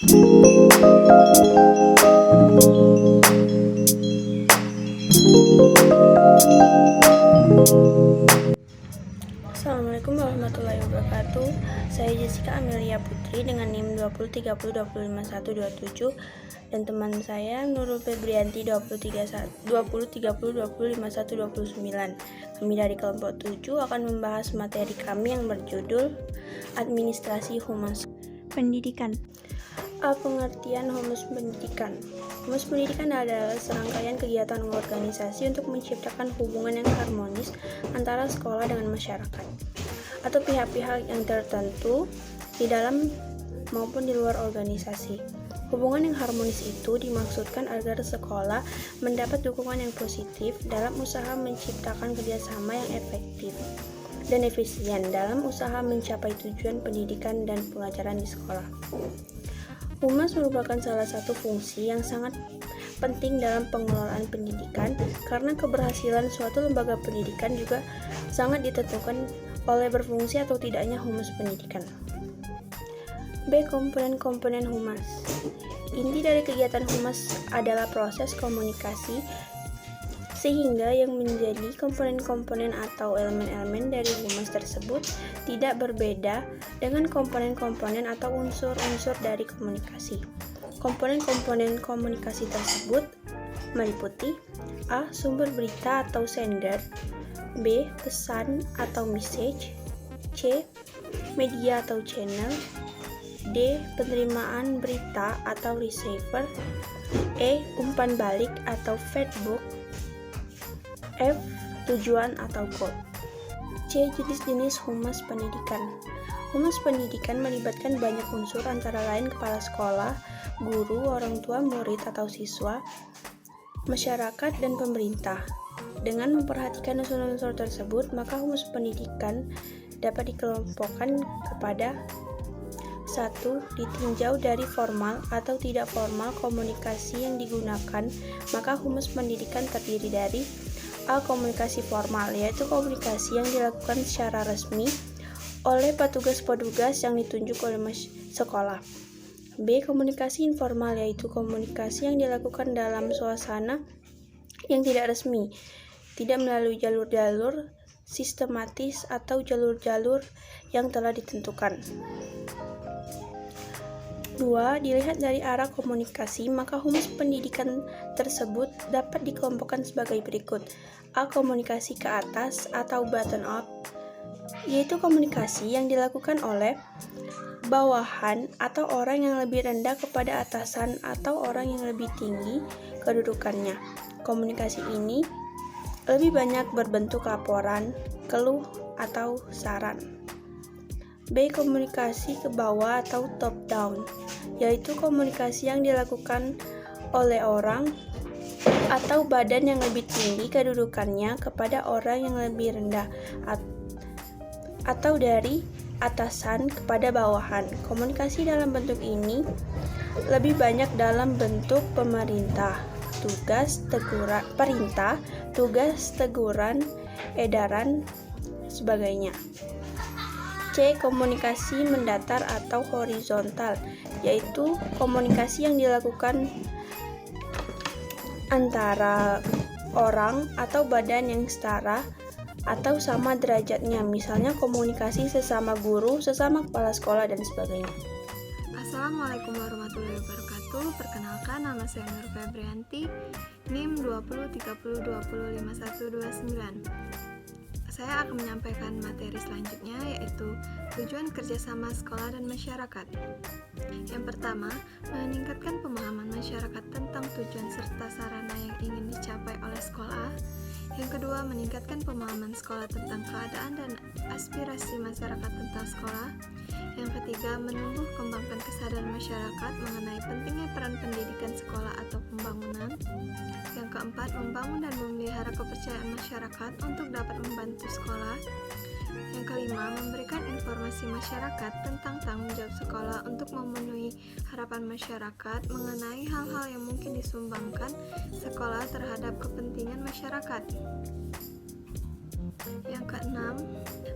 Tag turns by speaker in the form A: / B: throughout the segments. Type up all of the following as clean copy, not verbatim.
A: Assalamualaikum warahmatullahi wabarakatuh. Saya Jessica Amelia Putri dengan NIM 2030205127 dan teman saya Nurul Febrianti 2030205129. Kami dari kelompok 7 akan membahas materi kami yang berjudul Administrasi Humas Pendidikan. Pengertian humas pendidikan. Humas pendidikan adalah serangkaian kegiatan organisasi untuk menciptakan hubungan yang harmonis antara sekolah dengan masyarakat atau pihak-pihak yang tertentu di dalam maupun di luar organisasi. Hubungan yang harmonis itu dimaksudkan agar sekolah mendapat dukungan yang positif dalam usaha menciptakan kerjasama yang efektif dan efisien dalam usaha mencapai tujuan pendidikan dan pengajaran di sekolah. Humas merupakan salah satu fungsi yang sangat penting dalam pengelolaan pendidikan karena keberhasilan suatu lembaga pendidikan juga sangat ditentukan oleh berfungsi atau tidaknya humas pendidikan. B. Komponen-komponen humas. Inti dari kegiatan humas adalah proses komunikasi sehingga yang menjadi komponen-komponen atau elemen-elemen dari humas tersebut tidak berbeda dengan komponen-komponen atau unsur-unsur dari komunikasi. Komponen-komponen komunikasi tersebut meliputi A. Sumber berita atau sender, B. Pesan atau message, C. Media atau channel, D. Penerimaan berita atau receiver, E. Umpan balik atau feedback, F. Tujuan atau goal. C. Jenis-jenis humas pendidikan. Humas pendidikan melibatkan banyak unsur antara lain kepala sekolah, guru, orang tua, murid atau siswa, masyarakat, dan pemerintah. Dengan memperhatikan unsur-unsur tersebut, maka humas pendidikan dapat dikelompokkan kepada 1. Ditinjau dari formal atau tidak formal komunikasi yang digunakan, maka humas pendidikan terdiri dari A. Komunikasi formal, yaitu komunikasi yang dilakukan secara resmi oleh petugas-petugas yang ditunjuk oleh sekolah. B. Komunikasi informal, yaitu komunikasi yang dilakukan dalam suasana yang tidak resmi, tidak melalui jalur-jalur sistematis atau jalur-jalur yang telah ditentukan. 2. Dilihat dari arah komunikasi, maka humas pendidikan tersebut dapat dikelompokkan sebagai berikut. A. Komunikasi ke atas atau bottom up, yaitu komunikasi yang dilakukan oleh bawahan atau orang yang lebih rendah kepada atasan atau orang yang lebih tinggi kedudukannya. Komunikasi ini lebih banyak berbentuk laporan, keluh, atau saran. B. Komunikasi ke bawah atau top down, yaitu komunikasi yang dilakukan oleh orang atau badan yang lebih tinggi kedudukannya kepada orang yang lebih rendah atau dari atasan kepada bawahan. Komunikasi dalam bentuk ini lebih banyak dalam bentuk perintah, teguran, edaran, sebagainya. C. Komunikasi mendatar atau horizontal, yaitu komunikasi yang dilakukan antara orang atau badan yang setara atau sama derajatnya, misalnya komunikasi sesama guru, sesama kepala sekolah, dan sebagainya.
B: Assalamualaikum warahmatullahi wabarakatuh. Perkenalkan, nama saya Nur Febrianti, NIM 2030205129. Saya akan menyampaikan materi selanjutnya, yaitu tujuan kerjasama sekolah dan masyarakat. Yang pertama, meningkatkan pemahaman masyarakat tentang tujuan serta sarana yang ingin dicapai oleh sekolah. Yang kedua, meningkatkan pemahaman sekolah tentang keadaan dan aspirasi masyarakat tentang sekolah. Yang ketiga, menumbuh kembangkan kesadaran masyarakat mengenai pentingnya peran pendidikan sekolah atau pembangunan. Yang keempat, membangun dan memelihara kepercayaan masyarakat untuk dapat membantu sekolah. Yang kelima, memberikan informasi masyarakat tentang tanggung jawab sekolah untuk memenuhi harapan masyarakat mengenai hal-hal yang mungkin disumbangkan sekolah terhadap kepentingan masyarakat. Yang keenam,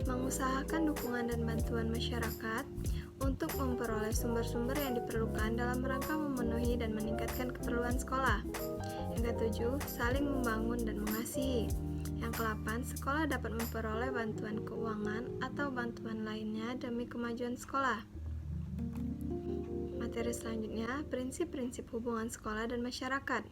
B: mengusahakan dukungan dan bantuan masyarakat untuk untuk memperoleh sumber-sumber yang diperlukan dalam rangka memenuhi dan meningkatkan keperluan sekolah. Yang ketujuh, saling membangun dan mengasihi. Yang ke-8, sekolah dapat memperoleh bantuan keuangan atau bantuan lainnya demi kemajuan sekolah. Materi selanjutnya, prinsip-prinsip hubungan sekolah dan masyarakat.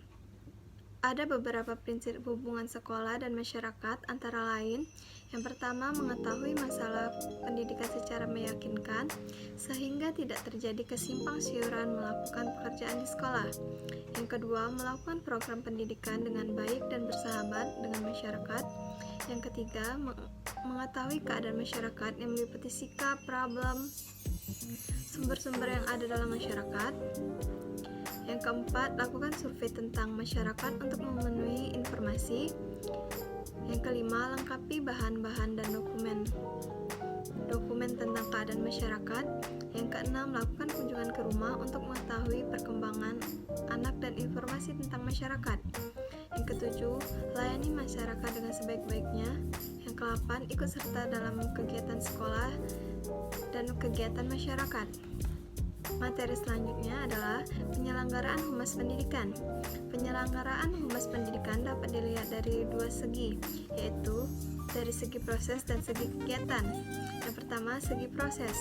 B: Ada beberapa prinsip hubungan sekolah dan masyarakat, antara lain, yang pertama, mengetahui masalah pendidikan secara meyakinkan, sehingga tidak terjadi kesimpang siuran melakukan pekerjaan di sekolah. Yang kedua, melakukan program pendidikan dengan baik dan bersahabat dengan masyarakat. Yang ketiga, mengetahui keadaan masyarakat yang meliputi sikap, problem, sumber-sumber yang ada dalam masyarakat. Yang keempat, lakukan survei tentang masyarakat untuk memenuhi informasi. Yang kelima, lengkapi bahan-bahan dan dokumen tentang keadaan masyarakat. Yang keenam, lakukan kunjungan ke rumah untuk mengetahui perkembangan anak dan informasi tentang masyarakat. Yang ketujuh, layani masyarakat dengan sebaik-baiknya. Yang ke-8, ikut serta dalam kegiatan sekolah dan kegiatan masyarakat. Materi selanjutnya adalah penyelenggaraan humas pendidikan. Penyelenggaraan humas pendidikan dapat dilihat dari dua segi, yaitu dari segi proses dan segi kegiatan. Yang pertama, segi proses.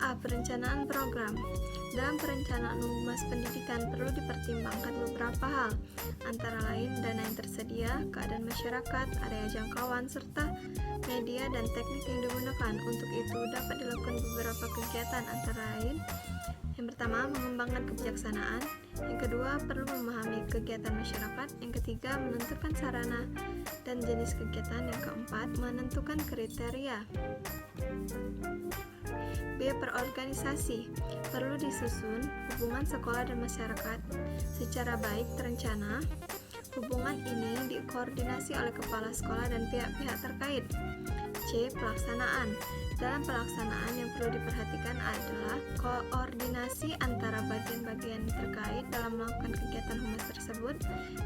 B: A. Perencanaan program. Dalam perencanaan humas pendidikan perlu dipertimbangkan beberapa hal, antara lain dana yang tersedia, keadaan masyarakat, area jangkauan, serta media dan teknik yang digunakan. Untuk itu dapat dilakukan beberapa kegiatan, antara lain yang pertama, mengembangkan kebijaksanaan. Yang kedua, perlu memahami kegiatan masyarakat. Yang ketiga, menentukan sarana dan jenis kegiatan. Yang keempat, menentukan kriteria. B. Perorganisasi. Perlu disusun hubungan sekolah dan masyarakat secara baik terencana. Hubungan ini dikoordinasi oleh kepala sekolah dan pihak-pihak terkait. C. Pelaksanaan. Dalam pelaksanaan yang perlu diperhatikan adalah koordinasi antara bagian-bagian terkait dalam melakukan kegiatan humas tersebut.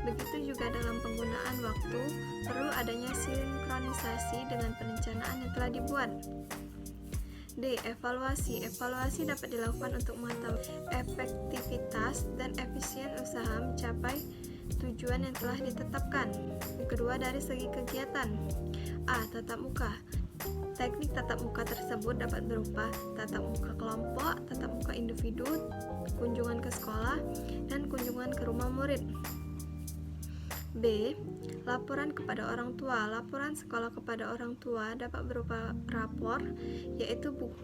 B: Begitu juga dalam penggunaan waktu, perlu adanya sinkronisasi dengan perencanaan yang telah dibuat. D. Evaluasi. Evaluasi dapat dilakukan untuk mengetahui efektivitas dan efisien usaha mencapai tujuan yang telah ditetapkan. Yang kedua, dari segi kegiatan. A. Tatap muka. Teknik tatap muka tersebut dapat berupa tatap muka kelompok, tatap muka individu, kunjungan ke sekolah, dan kunjungan ke rumah murid. B. Laporan kepada orang tua. Laporan sekolah kepada orang tua dapat berupa rapor, yaitu buku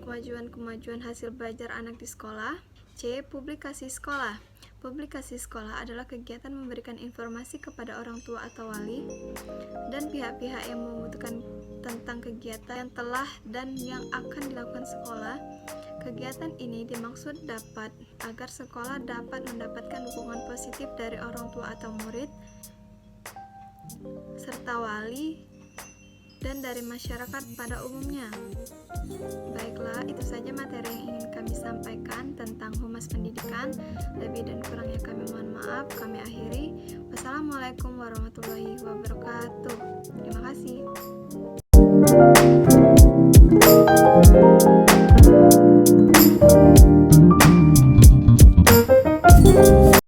B: kemajuan hasil belajar anak di sekolah. C. Publikasi sekolah. Publikasi sekolah adalah kegiatan memberikan informasi kepada orang tua atau wali dan pihak-pihak yang membutuhkan tentang kegiatan yang telah dan yang akan dilakukan sekolah. Kegiatan ini dimaksud dapat agar sekolah dapat mendapatkan dukungan positif dari orang tua atau murid, serta wali dan dari masyarakat pada umumnya. Baiklah, itu saja materi yang ingin kami sampaikan tentang humas pendidikan. Lebih dan kurangnya kami mohon maaf. Kami akhiri. Wassalamualaikum warahmatullahi wabarakatuh. Terima kasih.